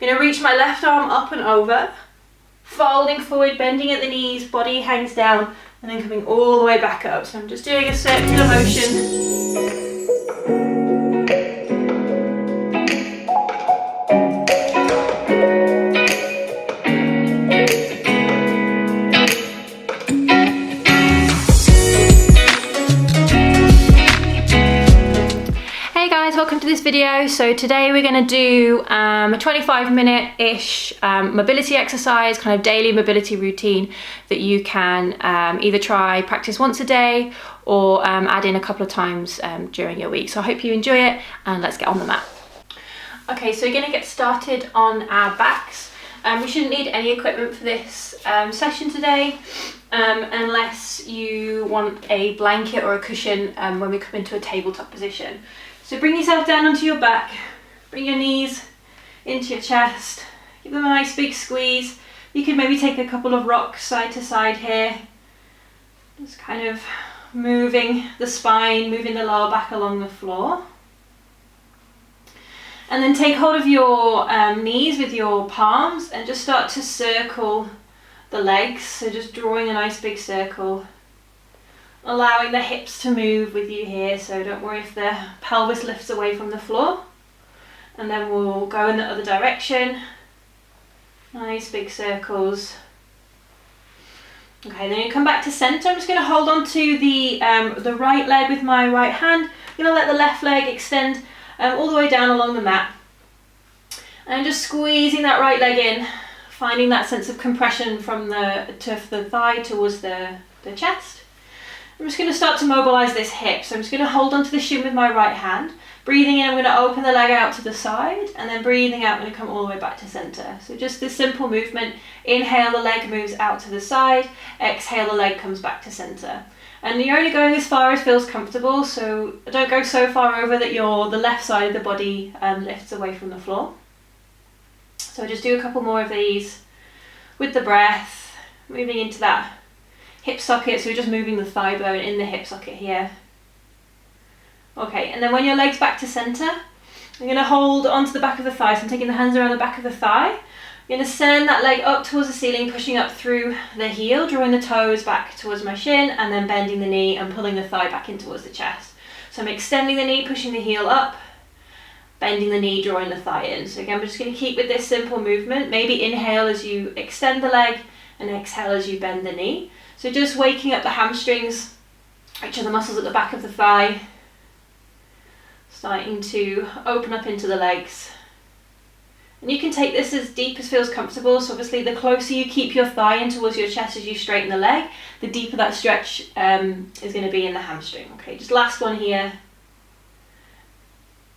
going to reach my left arm up and over, folding forward, bending at the knees, body hangs down, and then coming all the way back up. So I'm just doing a circular motion. Welcome to this video. So today we're going to do a 25-minute-ish mobility exercise, kind of daily mobility routine that you can either practice once a day or add in a couple of times during your week. So I hope you enjoy it, and let's get on the mat. Okay, so we're going to get started on our backs. We shouldn't need any equipment for this session today, unless you want a blanket or a cushion when we come into a tabletop position. So bring yourself down onto your back, bring your knees into your chest, give them a nice big squeeze. You can maybe take a couple of rocks side to side here, just kind of moving the spine, moving the lower back along the floor. And then take hold of your knees with your palms and just start to circle the legs, so just drawing a nice big circle. Allowing the hips to move with you here, so don't worry if the pelvis lifts away from the floor. And then we'll go in the other direction. Nice big circles. Okay, then you come back to center. I'm just going to hold on to the right leg with my right hand. I'm going to let the left leg extend all the way down along the mat. And just squeezing that right leg in, finding that sense of compression from the thigh towards the chest. I'm just going to start to mobilise this hip, so I'm just going to hold onto the shin with my right hand. Breathing in, I'm going to open the leg out to the side, and then breathing out, I'm going to come all the way back to centre. So just this simple movement. Inhale, the leg moves out to the side. Exhale, the leg comes back to centre. And you're only going as far as feels comfortable, so don't go so far over that the left side of the body lifts away from the floor. So just do a couple more of these with the breath, moving into that hip socket, so we're just moving the thigh bone in the hip socket here. Okay, and then when your leg's back to centre, you're going to hold onto the back of the thigh, so I'm taking the hands around the back of the thigh. You're going to send that leg up towards the ceiling, pushing up through the heel, drawing the toes back towards my shin, and then bending the knee and pulling the thigh back in towards the chest. So I'm extending the knee, pushing the heel up, bending the knee, drawing the thigh in. So again, we're just going to keep with this simple movement. Maybe inhale as you extend the leg, and exhale as you bend the knee. So just waking up the hamstrings, which are the muscles at the back of the thigh, starting to open up into the legs. And you can take this as deep as feels comfortable, so obviously the closer you keep your thigh in towards your chest as you straighten the leg, the deeper that stretch is going to be in the hamstring. Okay, just last one here.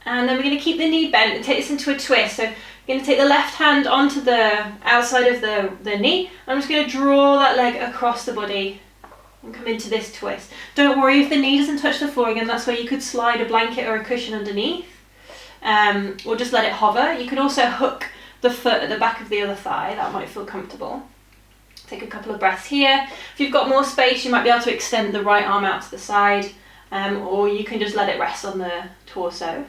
And then we're going to keep the knee bent and take this into a twist. So you're going to take the left hand onto the outside of the knee. I'm just going to draw that leg across the body and come into this twist. Don't worry if the knee doesn't touch the floor. Again, that's where you could slide a blanket or a cushion underneath, or just let it hover. You could also hook the foot at the back of the other thigh. That might feel comfortable. Take a couple of breaths here. If you've got more space, you might be able to extend the right arm out to the side, or you can just let it rest on the torso.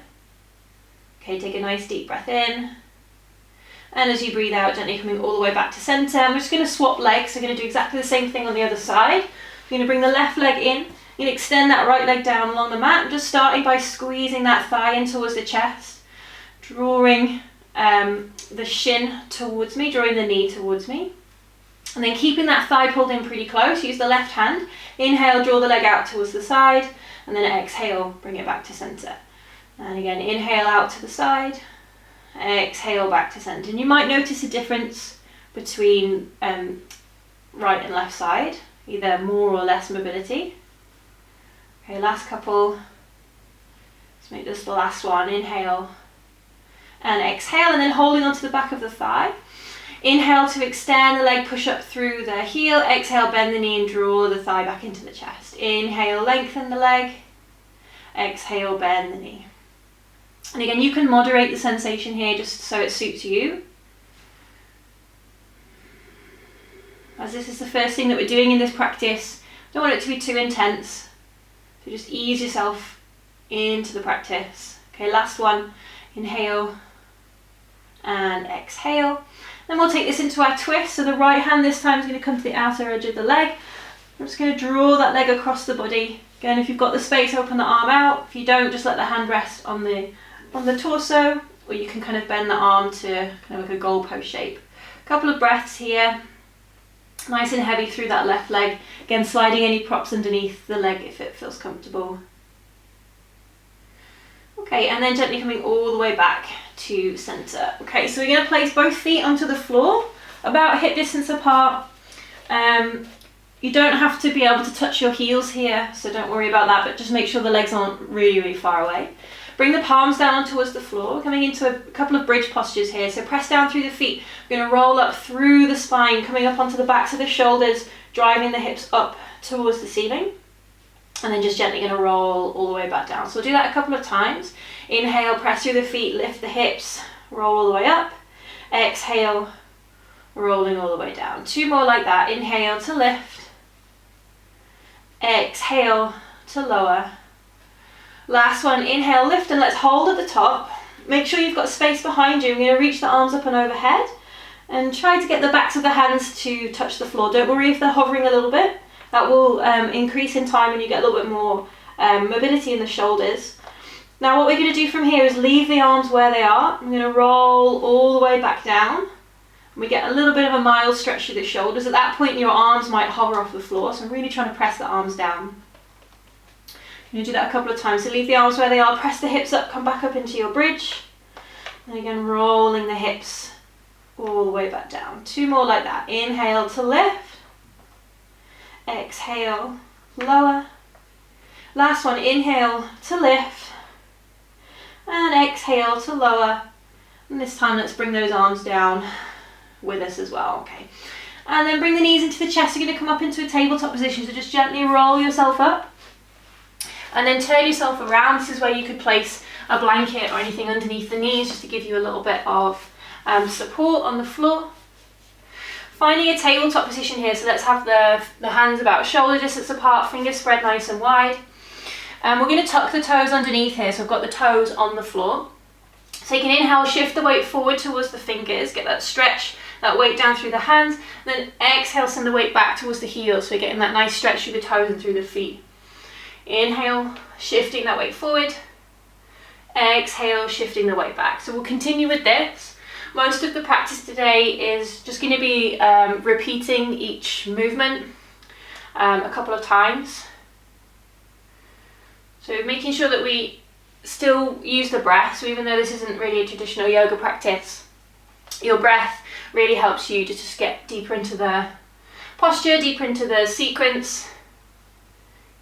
Okay, take a nice deep breath in. And as you breathe out, gently coming all the way back to centre. I'm just going to swap legs. So we're going to do exactly the same thing on the other side. You're going to bring the left leg in. You're going to extend that right leg down along the mat. Just starting by squeezing that thigh in towards the chest. Drawing the shin towards me, drawing the knee towards me. And then keeping that thigh pulled in pretty close. Use the left hand. Inhale, draw the leg out towards the side. And then exhale, bring it back to centre. And again, inhale out to the side. Exhale back to centre. And you might notice a difference between right and left side, either more or less mobility. Okay, last couple. Let's make this the last one. Inhale and exhale, and then holding onto the back of the thigh. Inhale to extend the leg, push up through the heel. Exhale, bend the knee and draw the thigh back into the chest. Inhale, lengthen the leg. Exhale, bend the knee. And again, you can moderate the sensation here just so it suits you. As this is the first thing that we're doing in this practice, don't want it to be too intense. So just ease yourself into the practice. Okay, last one. Inhale and exhale. Then we'll take this into our twist. So the right hand this time is going to come to the outer edge of the leg. I'm just going to draw that leg across the body. Again, if you've got the space, open the arm out. If you don't, just let the hand rest on the torso, or you can kind of bend the arm to kind of like a goalpost shape. A couple of breaths here. Nice and heavy through that left leg. Again, sliding any props underneath the leg if it feels comfortable. Okay, and then gently coming all the way back to center. Okay, so we're going to place both feet onto the floor, about hip distance apart. You don't have to be able to touch your heels here, so don't worry about that, but just make sure the legs aren't really, really far away. Bring the palms down towards the floor, coming into a couple of bridge postures here. So press down through the feet. We're going to roll up through the spine, coming up onto the backs of the shoulders, driving the hips up towards the ceiling. And then just gently going to roll all the way back down. So we'll do that a couple of times. Inhale, press through the feet, lift the hips, roll all the way up. Exhale, rolling all the way down. 2 more like that. Inhale to lift. Exhale to lower. Last one, inhale, lift, and let's hold at the top. Make sure you've got space behind you. We're going to reach the arms up and overhead and try to get the backs of the hands to touch the floor. Don't worry if they're hovering a little bit. That will increase in time and you get a little bit more mobility in the shoulders. Now what we're going to do from here is leave the arms where they are. I'm going to roll all the way back down. We get a little bit of a mild stretch through the shoulders. At that point your arms might hover off the floor, so I'm really trying to press the arms down. I'm going to do that a couple of times. So leave the arms where they are, press the hips up, come back up into your bridge. And again, rolling the hips all the way back down. 2 more like that. Inhale to lift. Exhale, lower. Last one, inhale to lift. And exhale to lower. And this time let's bring those arms down with us as well. Okay. And then bring the knees into the chest. You're going to come up into a tabletop position. So just gently roll yourself up. And then turn yourself around. This is where you could place a blanket or anything underneath the knees just to give you a little bit of support on the floor. Finding a tabletop position here, so let's have the hands about shoulder distance apart, fingers spread nice and wide. And we're going to tuck the toes underneath here, so I've got the toes on the floor. Take an inhale, shift the weight forward towards the fingers, get that stretch, that weight down through the hands. Then exhale, send the weight back towards the heels, so you're getting that nice stretch through the toes and through the feet. Inhale, shifting that weight forward. Exhale, shifting the weight back. So we'll continue with this. Most of the practice today is just going to be repeating each movement a couple of times. So making sure that we still use the breath. So even though this isn't really a traditional yoga practice, your breath really helps you to just get deeper into the posture, deeper into the sequence.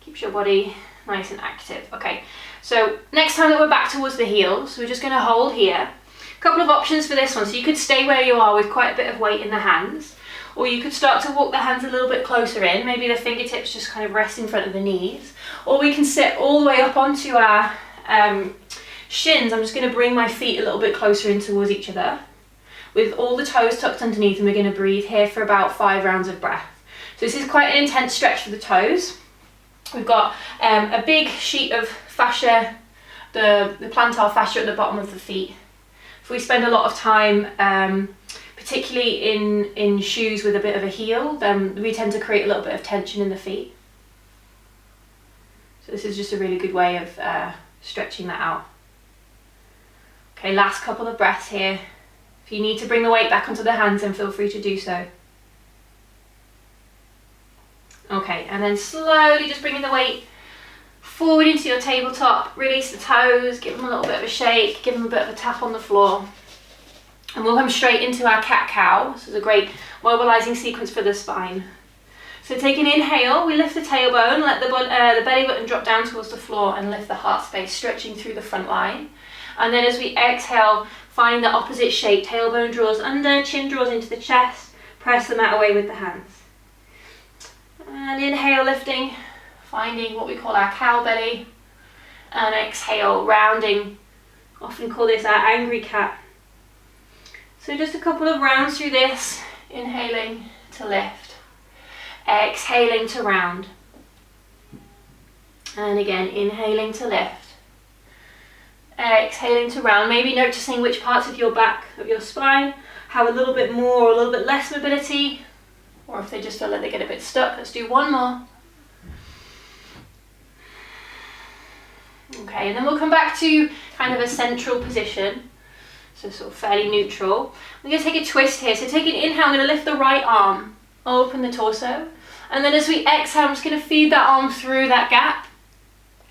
Keeps your body nice and active. Okay, so next time that we're back towards the heels, we're just going to hold here. A couple of options for this one. So you could stay where you are with quite a bit of weight in the hands, or you could start to walk the hands a little bit closer in. Maybe the fingertips just kind of rest in front of the knees, or we can sit all the way up onto our shins. I'm just going to bring my feet a little bit closer in towards each other with all the toes tucked underneath, and we're going to breathe here for about 5 rounds of breath. So this is quite an intense stretch for the toes. We've got a big sheet of fascia, the plantar fascia at the bottom of the feet. If we spend a lot of time, particularly in shoes with a bit of a heel, then we tend to create a little bit of tension in the feet. So this is just a really good way of stretching that out. Okay, last couple of breaths here. If you need to bring the weight back onto the hands, then feel free to do so. Okay, and then slowly just bringing the weight forward into your tabletop. Release the toes, give them a little bit of a shake, give them a bit of a tap on the floor. And we'll come straight into our cat-cow. This is a great mobilizing sequence for the spine. So take an inhale, we lift the tailbone, let the belly button drop down towards the floor and lift the heart space, stretching through the front line. And then as we exhale, find the opposite shape. Tailbone draws under, chin draws into the chest, press the mat away with the hands. And inhale, lifting, finding what we call our cow belly. And exhale, rounding. Often call this our angry cat. So just a couple of rounds through this. Inhaling to lift. Exhaling to round. And again, inhaling to lift. Exhaling to round, maybe noticing which parts of your back, of your spine, have a little bit more or a little bit less mobility, or if they just feel like they get a bit stuck. Let's do one more. Okay, and then we'll come back to kind of a central position, so sort of fairly neutral. I'm going to take a twist here, so take an inhale, I'm going to lift the right arm, open the torso, and then as we exhale, I'm just going to feed that arm through that gap.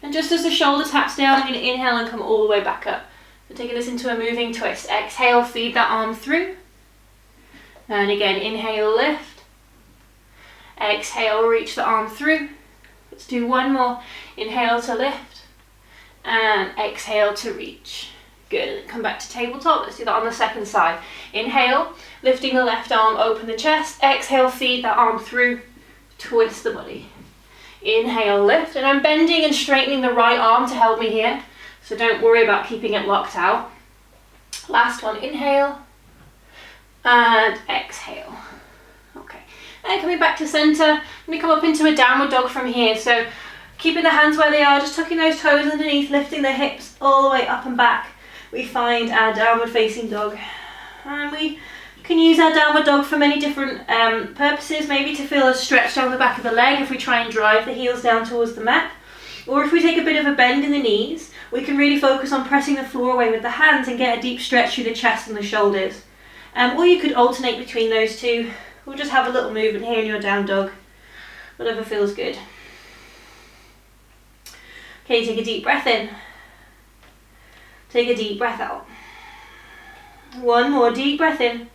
And just as the shoulder taps down, I'm going to inhale and come all the way back up. So taking this into a moving twist. Exhale, feed that arm through. And again, inhale, lift. Exhale, reach the arm through. Let's do one more. Inhale to lift. And exhale to reach. Good, and then come back to tabletop. Let's do that on the second side. Inhale, lifting the left arm, open the chest. Exhale, feed that arm through. Twist the body. Inhale, lift, and I'm bending and straightening the right arm to help me here, so don't worry about keeping it locked out. Last one, inhale, and exhale. Okay, and coming back to center, I'm going to come up into a downward dog from here, so keeping the hands where they are, just tucking those toes underneath, lifting the hips all the way up and back. We find our downward facing dog, and we can use our downward dog for many different purposes, maybe to feel a stretch down the back of the leg if we try and drive the heels down towards the mat, or if we take a bit of a bend in the knees, we can really focus on pressing the floor away with the hands and get a deep stretch through the chest and the shoulders. Or you could alternate between those two. We'll just have a little movement here in your down dog, whatever feels good. Okay, take a deep breath in, take a deep breath out. One more deep breath in.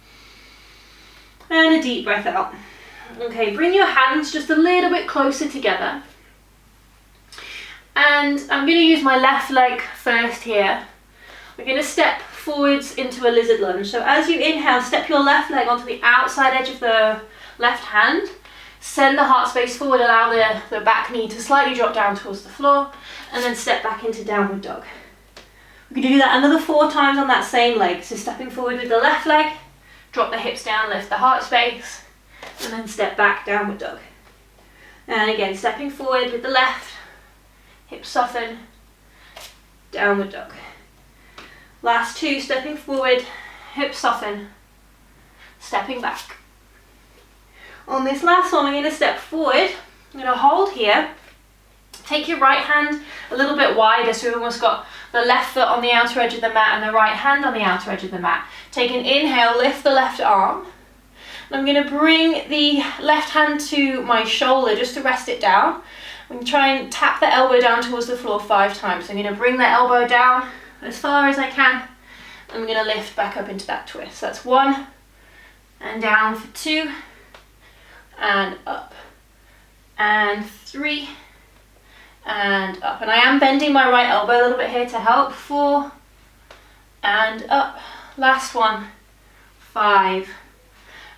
And a deep breath out. Okay, bring your hands just a little bit closer together. And I'm going to use my left leg first here. We're going to step forwards into a lizard lunge. So as you inhale, step your left leg onto the outside edge of the left hand. Send the heart space forward, allow the back knee to slightly drop down towards the floor. And then step back into downward dog. We're going to do that another 4 times on that same leg. So stepping forward with the left leg. Drop the hips down, lift the heart space, and then step back, downward dog. And again, stepping forward with the left, hips soften, downward dog. Last 2, stepping forward, hips soften, stepping back. On this last one, we're going to step forward, I'm going to hold here, take your right hand a little bit wider, so we've almost got the left foot on the outer edge of the mat and the right hand on the outer edge of the mat. Take an inhale, lift the left arm. And I'm going to bring the left hand to my shoulder just to rest it down. I'm going to try and tap the elbow down towards the floor 5 times. So I'm going to bring the elbow down as far as I can. I'm going to lift back up into that twist. That's 1, and down for 2, and up, and 3, and up. And I am bending my right elbow a little bit here to help. 4, and up. Last one, 5,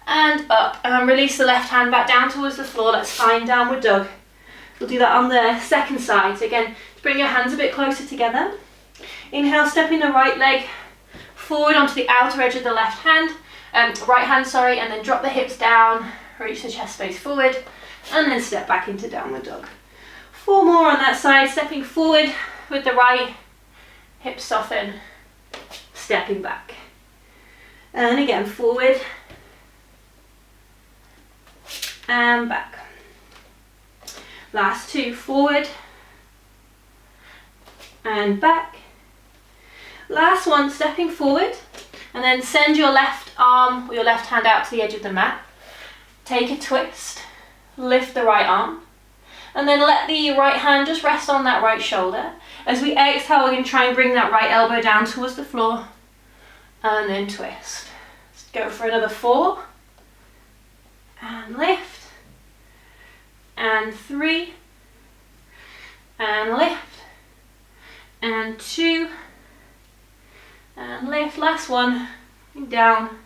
and up. And release the left hand back down towards the floor. Let's find downward dog. We'll do that on the second side. So again, bring your hands a bit closer together. Inhale, stepping the right leg forward onto the outer edge of the left hand, right hand, sorry, and then drop the hips down, reach the chest space forward, and then step back into downward dog. 4 more on that side, stepping forward with the right, hips soften, stepping back. And again, forward and back. Last 2, forward and back. Last one, stepping forward, and then send your left arm or your left hand out to the edge of the mat. Take a twist, lift the right arm, and then let the right hand just rest on that right shoulder. As we exhale, we're going to try and bring that right elbow down towards the floor, and then twist. Let's go for another 4, and lift, and 3, and lift, and 2, and lift. Last one, down,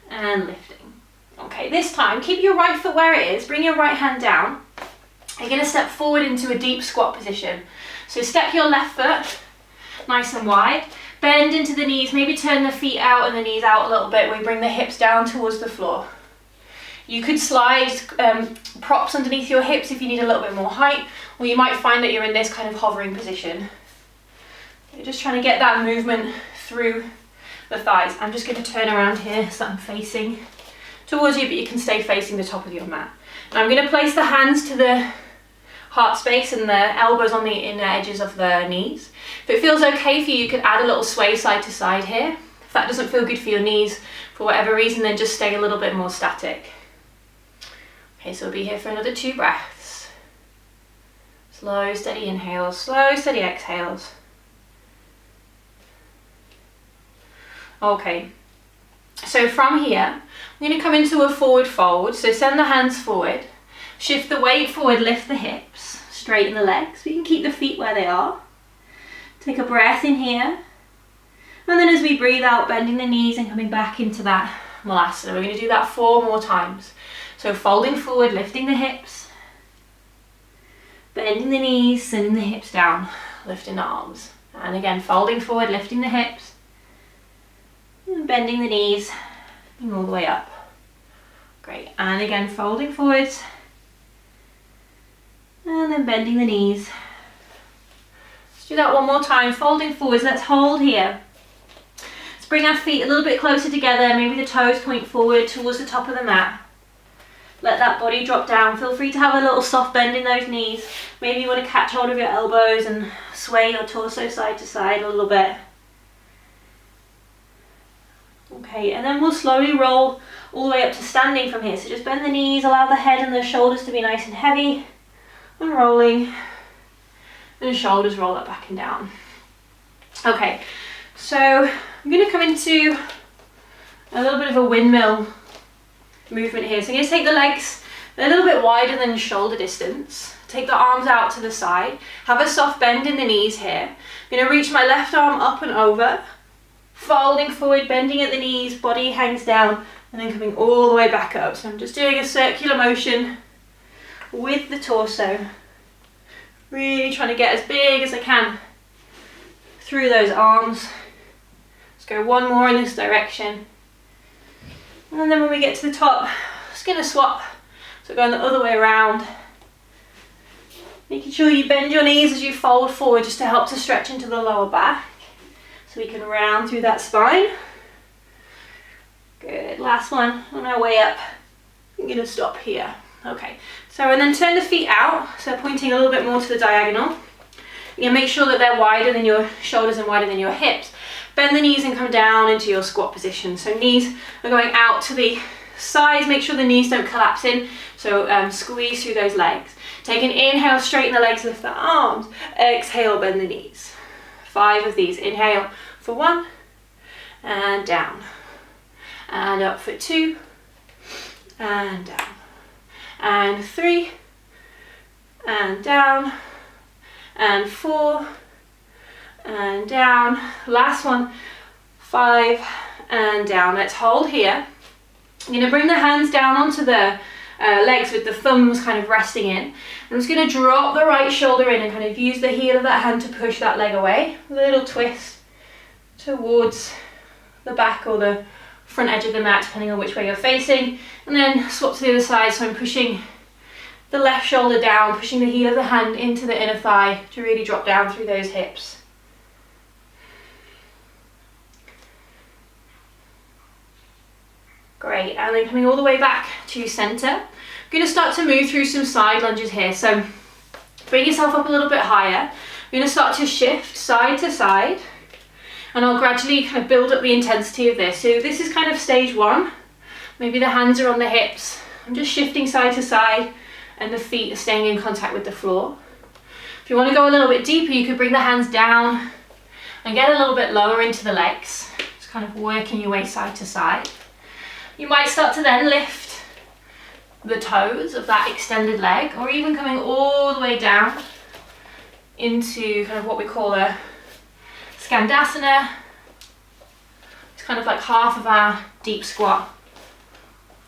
and lifting. Okay, this time, keep your right foot where it is, bring your right hand down. You're going to step forward into a deep squat position. So step your left foot nice and wide, bend into the knees, maybe turn the feet out and the knees out a little bit. We bring the hips down towards the floor. You could slide props underneath your hips if you need a little bit more height, or you might find that you're in this kind of hovering position. You're just trying to get that movement through the thighs. I'm just going to turn around here so I'm facing towards you, but you can stay facing the top of your mat. And I'm going to place the hands to the heart space and the elbows on the inner edges of the knees. If it feels okay for you, you could add a little sway side to side here. If that doesn't feel good for your knees for whatever reason, then just stay a little bit more static. Okay, so we'll be here for another 2 breaths. Slow, steady inhales, slow, steady exhales. Okay, so from here, I'm going to come into a forward fold. So send the hands forward, shift the weight forward, lift the hips, straighten the legs. We can keep the feet where they are. Take a breath in here. And then as we breathe out, bending the knees and coming back into that Malasana. We're going to do that 4 more times. So folding forward, lifting the hips, bending the knees, sending the hips down, lifting the arms. And again, folding forward, lifting the hips, and bending the knees, and all the way up. Great. And again, folding forwards, and then bending the knees. Let's do that 1 more time, folding forwards. Let's hold here. Let's bring our feet a little bit closer together, maybe the toes point forward towards the top of the mat. Let that body drop down. Feel free to have a little soft bend in those knees. Maybe you want to catch hold of your elbows and sway your torso side to side a little bit. Okay, and then we'll slowly roll all the way up to standing from here. So just bend the knees, allow the head and the shoulders to be nice and heavy, and rolling, and the shoulders roll up back and down. Okay, so I'm going to come into a little bit of a windmill movement here. So I'm going to take the legs a little bit wider than shoulder distance. Take the arms out to the side. Have a soft bend in the knees here. I'm going to reach my left arm up and over. Folding forward, bending at the knees, body hangs down, and then coming all the way back up. So I'm just doing a circular motion with the torso. Really trying to get as big as I can through those arms. Let's go 1 more in this direction. And then when we get to the top, just going to swap. So going the other way around. Making sure you bend your knees as you fold forward just to help to stretch into the lower back. So we can round through that spine. Good, last one on our way up. I'm going to stop here. Okay, so and then turn the feet out, so pointing a little bit more to the diagonal. You make sure that they're wider than your shoulders and wider than your hips. Bend the knees and come down into your squat position. So knees are going out to the sides. Make sure the knees don't collapse in. So squeeze through those legs. Take an inhale, straighten the legs, lift the arms. Exhale, bend the knees. 5 of these. Inhale for 1, and down. And up for 2, and down. And 3, and down. And 4, and down. Last one, 5, and down. Let's hold here. I'm going to bring the hands down onto the legs with the thumbs kind of resting in. I'm just going to drop the right shoulder in and kind of use the heel of that hand to push that leg away. A little twist towards the back or the front edge of the mat, depending on which way you're facing. And then swap to the other side. So I'm pushing the left shoulder down, pushing the heel of the hand into the inner thigh to really drop down through those hips. Great, and then coming all the way back to center. I'm going to start to move through some side lunges here. So bring yourself up a little bit higher. I'm going to start to shift side to side, and I'll gradually kind of build up the intensity of this. So this is kind of stage 1. Maybe the hands are on the hips. I'm just shifting side to side, and the feet are staying in contact with the floor. If you want to go a little bit deeper, you could bring the hands down and get a little bit lower into the legs. Just kind of working your way side to side. You might start to then lift the toes of that extended leg, or even coming all the way down into kind of what we call a Skandasana. It's kind of like half of our deep squat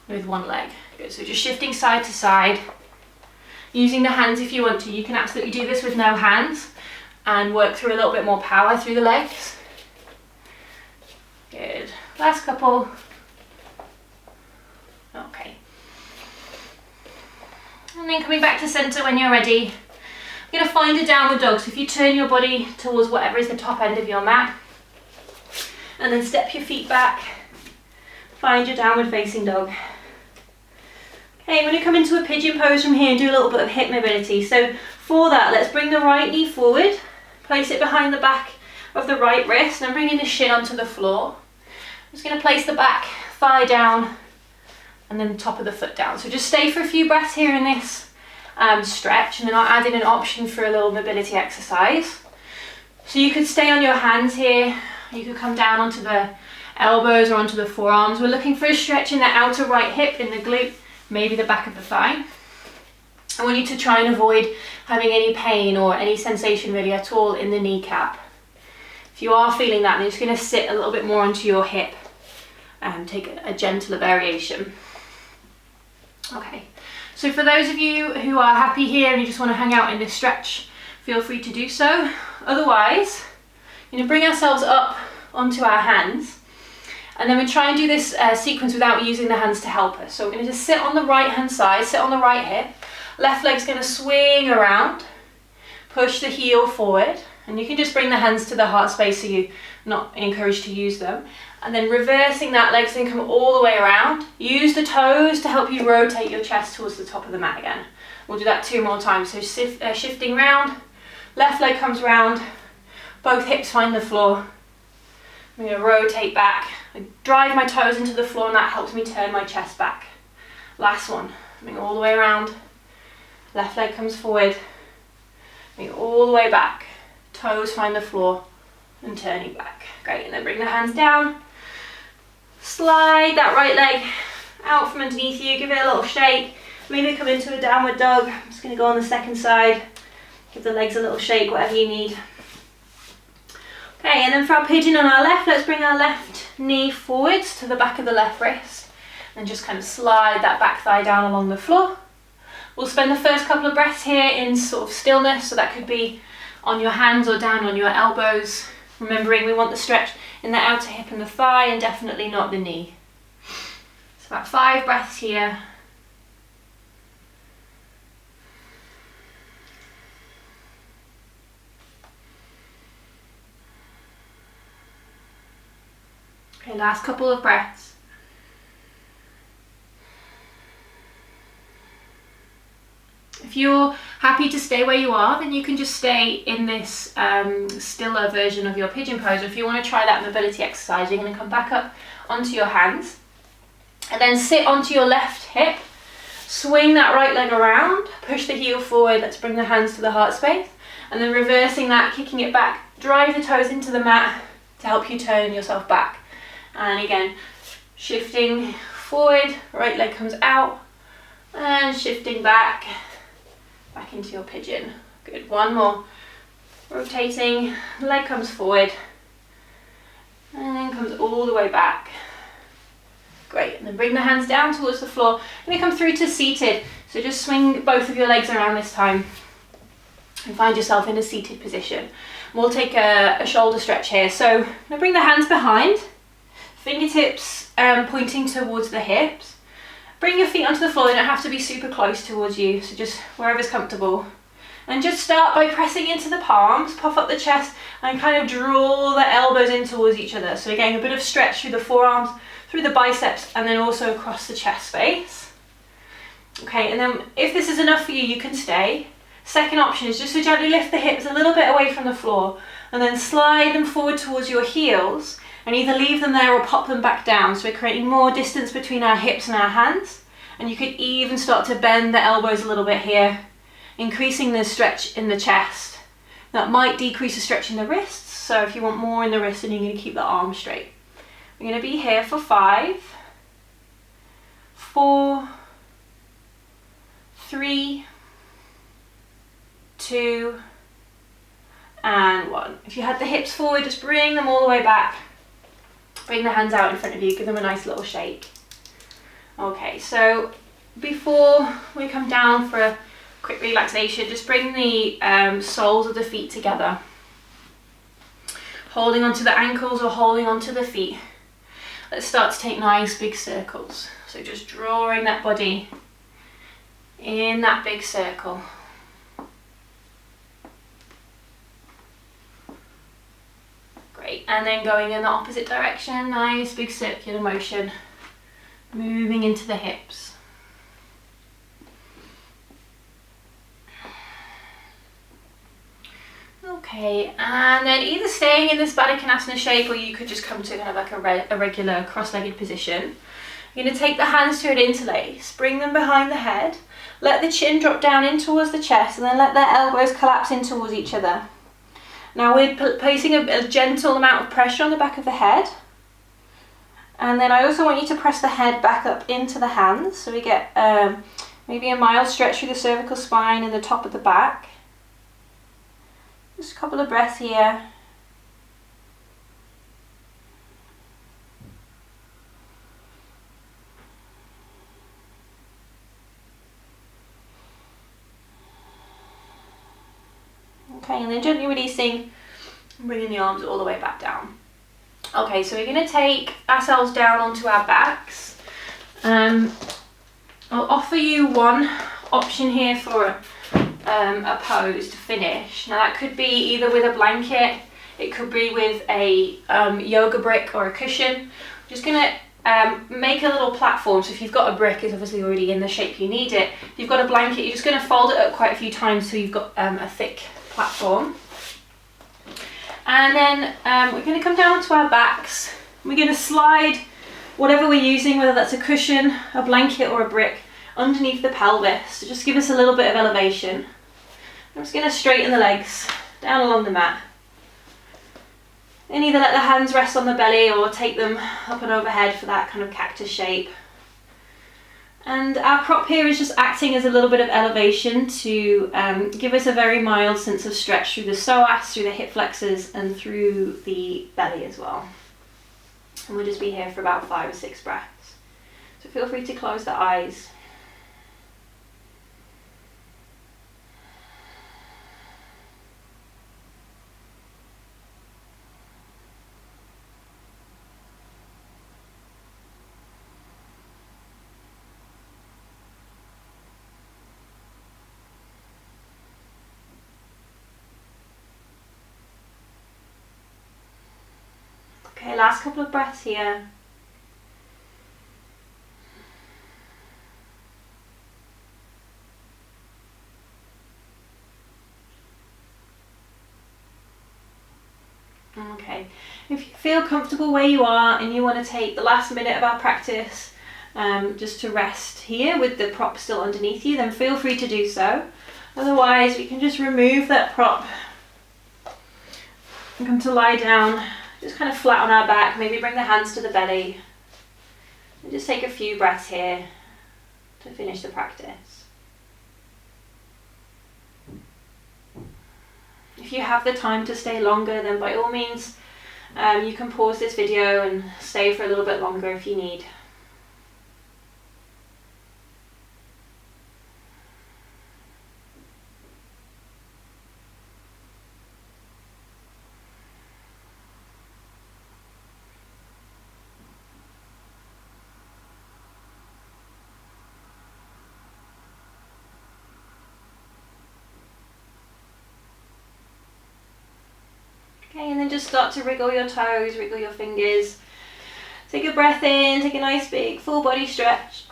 with one leg. Good, so just shifting side to side. Using the hands if you want to. You can absolutely do this with no hands and work through a little bit more power through the legs. Good. Last couple. Okay. And then coming back to center when you're ready. You're going to find a downward dog. So if you turn your body towards whatever is the top end of your mat, and then step your feet back, find your downward facing dog. Okay, I'm going to come into a pigeon pose from here and do a little bit of hip mobility. So for that, let's bring the right knee forward, place it behind the back of the right wrist, and I'm bringing the shin onto the floor. I'm just going to place the back thigh down and then the top of the foot down. So just stay for a few breaths here in this stretch, and then I'll add in an option for a little mobility exercise. So you could stay on your hands here, you could come down onto the elbows or onto the forearms. We're looking for a stretch in the outer right hip, in the glute, maybe the back of the thigh. I want you to try and avoid having any pain or any sensation really at all in the kneecap. If you are feeling that, then you're just going to sit a little bit more onto your hip and take a gentler variation. Okay, so for those of you who are happy here and you just want to hang out in this stretch, feel free to do so. Otherwise, we're going to bring ourselves up onto our hands, and then we try and do this sequence without using the hands to help us. So we're going to just sit on the right hand side, sit on the right hip, left leg's going to swing around, push the heel forward, and you can just bring the hands to the heart space so you're not encouraged to use them. And then reversing that, leg's going to come all the way around. Use the toes to help you rotate your chest towards the top of the mat again. We'll do that 2 more times. So shifting round, left leg comes round, both hips find the floor. I'm going to rotate back. I drive my toes into the floor and that helps me turn my chest back. Last one, coming all the way around. Left leg comes forward, coming all the way back. Toes find the floor and turning back. Great, and then bring the hands down. Slide that right leg out from underneath you, give it a little shake. Maybe come into a downward dog. I'm just going to go on the second side. Give the legs a little shake, whatever you need. Okay, and then for our pigeon on our left, let's bring our left knee forwards to the back of the left wrist and just kind of slide that back thigh down along the floor. We'll spend the first couple of breaths here in sort of stillness, so that could be on your hands or down on your elbows. Remembering we want the stretch in the outer hip and the thigh, and definitely not the knee. So about 5 breaths here. Okay, last couple of breaths. If you're happy to stay where you are, then you can just stay in this stiller version of your pigeon pose. Or if you want to try that mobility exercise, you're going to come back up onto your hands and then sit onto your left hip, swing that right leg around, push the heel forward, let's bring the hands to the heart space, and then reversing that, kicking it back, drive the toes into the mat to help you turn yourself back. And again, shifting forward, right leg comes out, and shifting back into your pigeon. Good, one more. Rotating, leg comes forward, and then comes all the way back. Great, and then bring the hands down towards the floor. And then come through to seated. So just swing both of your legs around this time and find yourself in a seated position. We'll take a shoulder stretch here. So I'm gonna bring the hands behind, fingertips pointing towards the hips. Bring your feet onto the floor, they don't have to be super close towards you, so just wherever's comfortable. And just start by pressing into the palms, puff up the chest, and kind of draw the elbows in towards each other. So again, a bit of stretch through the forearms, through the biceps, and then also across the chest space. Okay, and then if this is enough for you, you can stay. Second option is just to gently lift the hips a little bit away from the floor, and then slide them forward towards your heels, and either leave them there or pop them back down. So we're creating more distance between our hips and our hands. And you could even start to bend the elbows a little bit here, increasing the stretch in the chest. That might decrease the stretch in the wrists. So if you want more in the wrists, then you're going to keep the arms straight. We're going to be here for 5, 4, 3, 2, and 1. If you had the hips forward, just bring them all the way back. Bring the hands out in front of you, give them a nice little shake. Okay, so before we come down for a quick relaxation, just bring the soles of the feet together. Holding onto the ankles or holding onto the feet. Let's start to take nice big circles. So just drawing that body in that big circle. Great, and then going in the opposite direction, nice big circular motion, moving into the hips. Okay, and then either staying in this Baddha Konasana shape, or you could just come to kind of like a regular cross-legged position. You're going to take the hands to an interlace, bring them behind the head, let the chin drop down in towards the chest, and then let their elbows collapse in towards each other. Now we're placing a gentle amount of pressure on the back of the head, and then I also want you to press the head back up into the hands, so we get maybe a mild stretch through the cervical spine and the top of the back. Just a couple of breaths here. Okay, and then gently releasing, bringing the arms all the way back down. Okay, so we're going to take ourselves down onto our backs. I'll offer you one option here for a pose to finish. Now that could be either with a blanket, it could be with a yoga brick or a cushion. I'm just going to make a little platform. So if you've got a brick, it's obviously already in the shape you need it. If you've got a blanket, you're just going to fold it up quite a few times so you've got a thick platform. And then we're going to come down to our backs. We're going to slide whatever we're using, whether that's a cushion, a blanket or a brick, underneath the pelvis to just give us a little bit of elevation. I'm just going to straighten the legs down along the mat. And either let the hands rest on the belly or take them up and overhead for that kind of cactus shape. And our prop here is just acting as a little bit of elevation to give us a very mild sense of stretch through the psoas, through the hip flexors and through the belly as well. And we'll just be here for about 5 or 6 breaths. So feel free to close the eyes. Okay, last couple of breaths here. Okay, if you feel comfortable where you are and you want to take the last minute of our practice just to rest here with the prop still underneath you, then feel free to do so. Otherwise, we can just remove that prop and come to lie down. Just kind of flat on our back, maybe bring the hands to the belly. And just take a few breaths here to finish the practice. If you have the time to stay longer, then by all means, you can pause this video and stay for a little bit longer if you need. Okay, and then just start to wriggle your toes, wriggle your fingers. Take a breath in, take a nice big full body stretch.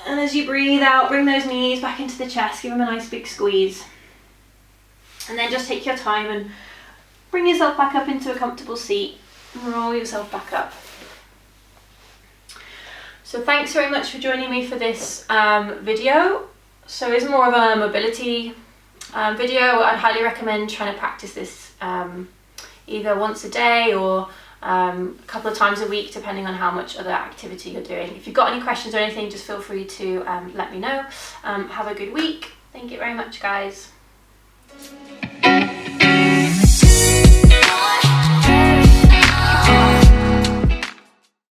And as you breathe out, bring those knees back into the chest, give them a nice big squeeze. And then just take your time and bring yourself back up into a comfortable seat and roll yourself back up. So thanks very much for joining me for this video. So it's more of a mobility video. I'd highly recommend trying to practice this either once a day or a couple of times a week, depending on how much other activity you're doing. If you've got any questions or anything, just feel free to let me know. Have a good week. Thank you very much, guys.